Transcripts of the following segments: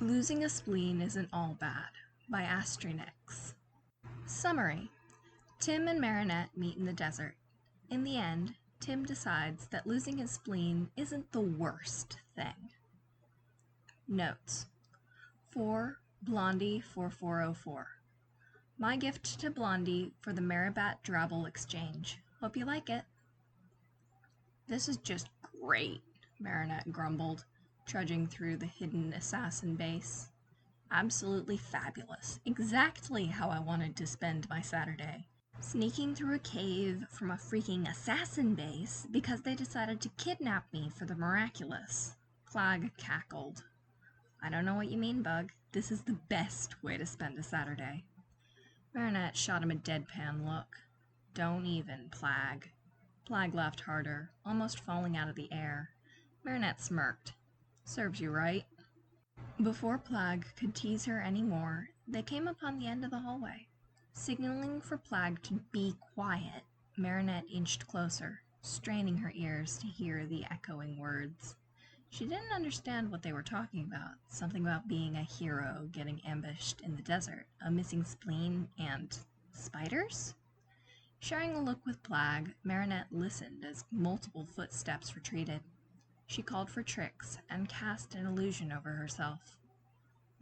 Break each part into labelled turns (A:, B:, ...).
A: Losing a spleen isn't all bad, by astrynyx. Summary. Tim and Marinette meet in the desert. In the end, Tim decides that losing his spleen isn't the worst thing. Notes. 4 Blondie 4404. My gift to Blondie for the Maribat Drabble exchange. Hope you like it. This is just great, Marinette grumbled, trudging through the hidden assassin base. Absolutely fabulous. Exactly how I wanted to spend my Saturday. Sneaking through a cave from a freaking assassin base because they decided to kidnap me for the miraculous. Clag cackled. I don't know what you mean, Bug. This is the best way to spend a Saturday. Marinette shot him a deadpan look. Don't even, Plag. Plag laughed harder, almost falling out of the air. Marinette smirked. Serves you right. Before Plag could tease her any more, they came upon the end of the hallway. Signaling for Plag to be quiet, Marinette inched closer, straining her ears to hear the echoing words. She didn't understand what they were talking about, something about being a hero getting ambushed in the desert, a missing spleen, and spiders? Sharing a look with Plag, Marinette listened as multiple footsteps retreated. She called for Trix and cast an illusion over herself.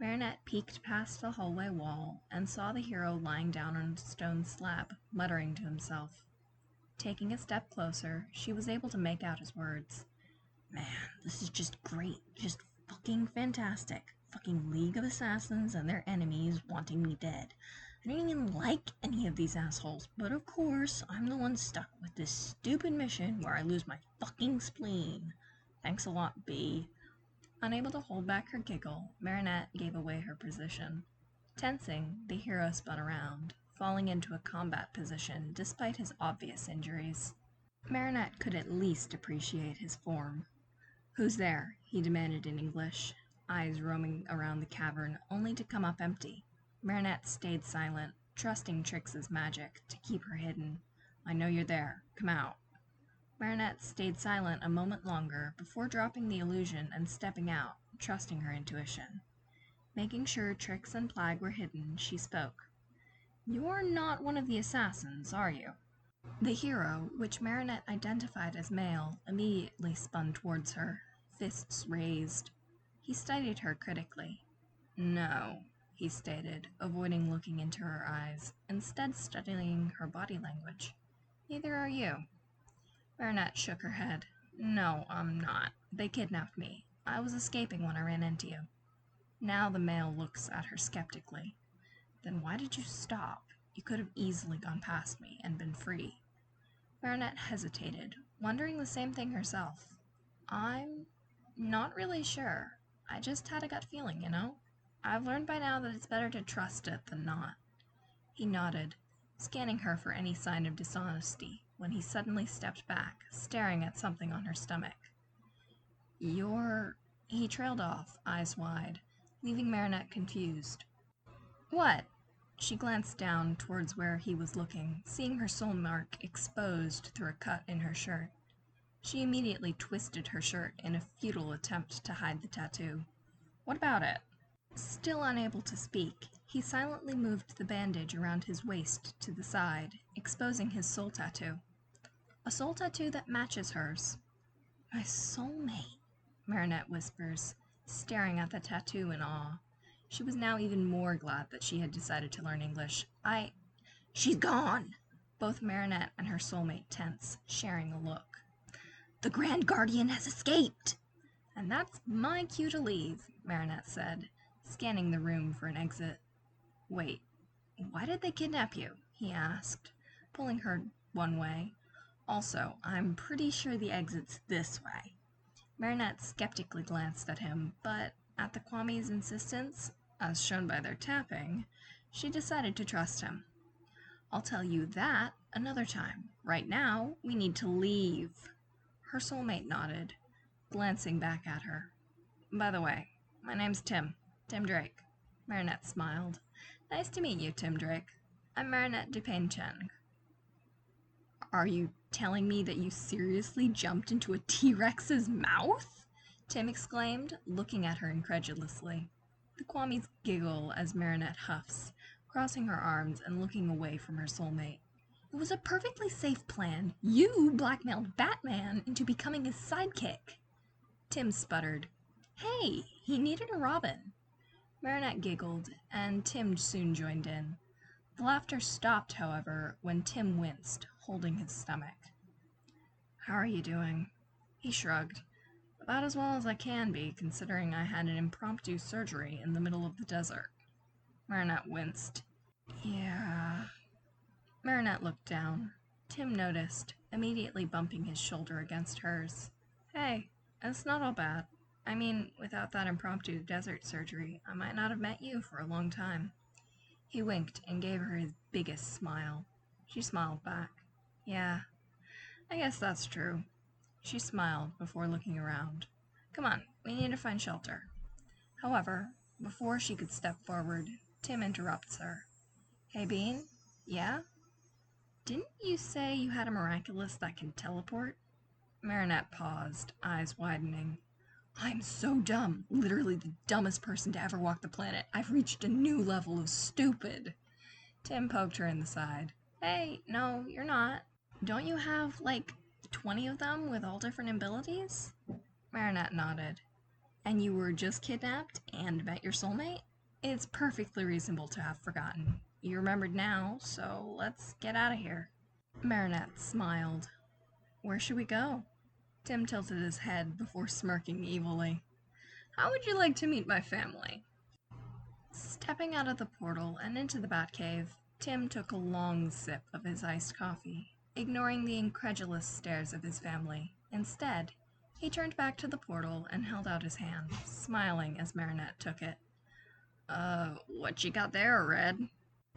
A: Marinette peeked past the hallway wall and saw the hero lying down on a stone slab, muttering to himself. Taking a step closer, she was able to make out his words. Man, this is just great. Just fucking fantastic. Fucking League of Assassins and their enemies wanting me dead. I don't even like any of these assholes, but of course, I'm the one stuck with this stupid mission where I lose my fucking spleen. Thanks a lot, B. Unable to hold back her giggle, Marinette gave away her position. Tensing, the hero spun around, falling into a combat position despite his obvious injuries. Marinette could at least appreciate his form. Who's there? He demanded in English, eyes roaming around the cavern only to come up empty. Marinette stayed silent, trusting Trix's magic to keep her hidden. I know you're there. Come out. Marinette stayed silent a moment longer before dropping the illusion and stepping out, trusting her intuition. Making sure Trix and Plag were hidden, she spoke. You're not one of the assassins, are you? The hero, which Marinette identified as male, immediately spun towards her, fists raised. He studied her critically. No, he stated, avoiding looking into her eyes, instead studying her body language. Neither are you. Marinette shook her head. No, I'm not. They kidnapped me. I was escaping when I ran into you. Now the male looks at her skeptically. Then why did you stop? You could have easily gone past me and been free. Marinette hesitated, wondering the same thing herself. I'm not really sure. I just had a gut feeling, you know? I've learned by now that it's better to trust it than not. He nodded, scanning her for any sign of dishonesty, when he suddenly stepped back, staring at something on her stomach. He trailed off, eyes wide, leaving Marinette confused. What? She glanced down towards where he was looking, seeing her soul mark exposed through a cut in her shirt. She immediately twisted her shirt in a futile attempt to hide the tattoo. What about it? Still unable to speak, he silently moved the bandage around his waist to the side, exposing his soul tattoo. A soul tattoo that matches hers. My soulmate, Marinette whispers, staring at the tattoo in awe. She was now even more glad that she had decided to learn English. She's gone! Both Marinette and her soulmate tense, sharing a look. The Grand Guardian has escaped! And that's my cue to leave, Marinette said, scanning the room for an exit. Wait, why did they kidnap you? He asked, pulling her one way. Also, I'm pretty sure the exit's this way. Marinette skeptically glanced at him, but at the Kwame's insistence, as shown by their tapping, she decided to trust him. I'll tell you that another time. Right now, we need to leave. Her soulmate nodded, glancing back at her. By the way, my name's Tim Drake. Marinette smiled. Nice to meet you, Tim Drake. I'm Marinette Dupain-Cheng. Are you telling me that you seriously jumped into a T-Rex's mouth? Tim exclaimed, looking at her incredulously. The Kwamis giggle as Marinette huffs, crossing her arms and looking away from her soulmate. It was a perfectly safe plan. You blackmailed Batman into becoming his sidekick. Tim sputtered. Hey, he needed a Robin. Marinette giggled, and Tim soon joined in. The laughter stopped, however, when Tim winced, holding his stomach. How are you doing? He shrugged. About as well as I can be, considering I had an impromptu surgery in the middle of the desert. Marinette winced. Yeah. Marinette looked down. Tim noticed, immediately bumping his shoulder against hers. Hey, it's not all bad. I mean, without that impromptu desert surgery, I might not have met you for a long time. He winked and gave her his biggest smile. She smiled back. Yeah, I guess that's true. She smiled before looking around. Come on, we need to find shelter. However, before she could step forward, Tim interrupts her. Hey, Bean? Yeah? Didn't you say you had a miraculous that can teleport? Marinette paused, eyes widening. I'm so dumb. Literally the dumbest person to ever walk the planet. I've reached a new level of stupid. Tim poked her in the side. Hey, no, you're not. Don't you have, 20 of them with all different abilities? Marinette nodded. And you were just kidnapped and met your soulmate? It's perfectly reasonable to have forgotten. You remembered now, so let's get out of here. Marinette smiled. Where should we go? Tim tilted his head before smirking evilly. How would you like to meet my family? Stepping out of the portal and into the Batcave, Tim took a long sip of his iced coffee, ignoring the incredulous stares of his family. Instead, he turned back to the portal and held out his hand, smiling as Marinette took it. What you got there, Red?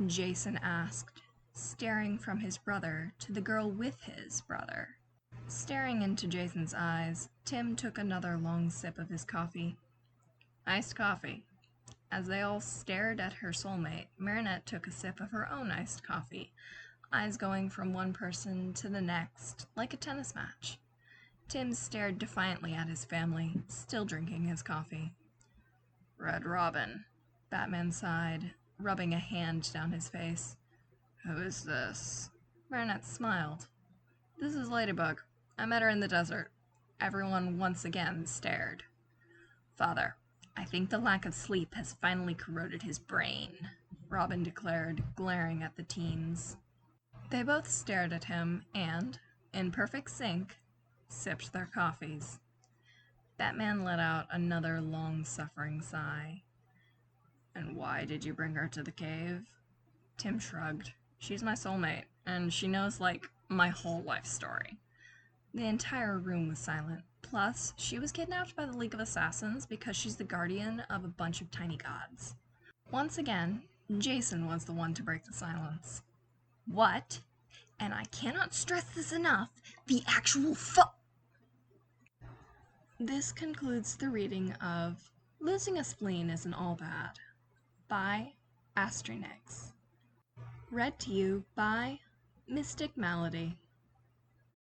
A: Jason asked, staring from his brother to the girl with his brother. Staring into Jason's eyes, Tim took another long sip of his coffee. Iced coffee. As they all stared at her soulmate, Marinette took a sip of her own iced coffee, eyes going from one person to the next, like a tennis match. Tim stared defiantly at his family, still drinking his coffee. Red Robin, Batman sighed, rubbing a hand down his face. Who is this? Marinette smiled. This is Ladybug. I met her in the desert. Everyone once again stared. Father, I think the lack of sleep has finally corroded his brain, Robin declared, glaring at the teens. They both stared at him and, in perfect sync, sipped their coffees. Batman let out another long-suffering sigh. And why did you bring her to the cave? Tim shrugged. She's my soulmate, and she knows, my whole life story. The entire room was silent. Plus, she was kidnapped by the League of Assassins because she's the guardian of a bunch of tiny gods. Once again, Jason was the one to break the silence. What? And I cannot stress this enough, the actual This concludes the reading of Losing a Spleen Isn't All Bad by astrynyx. Read to you by Mystic Malady.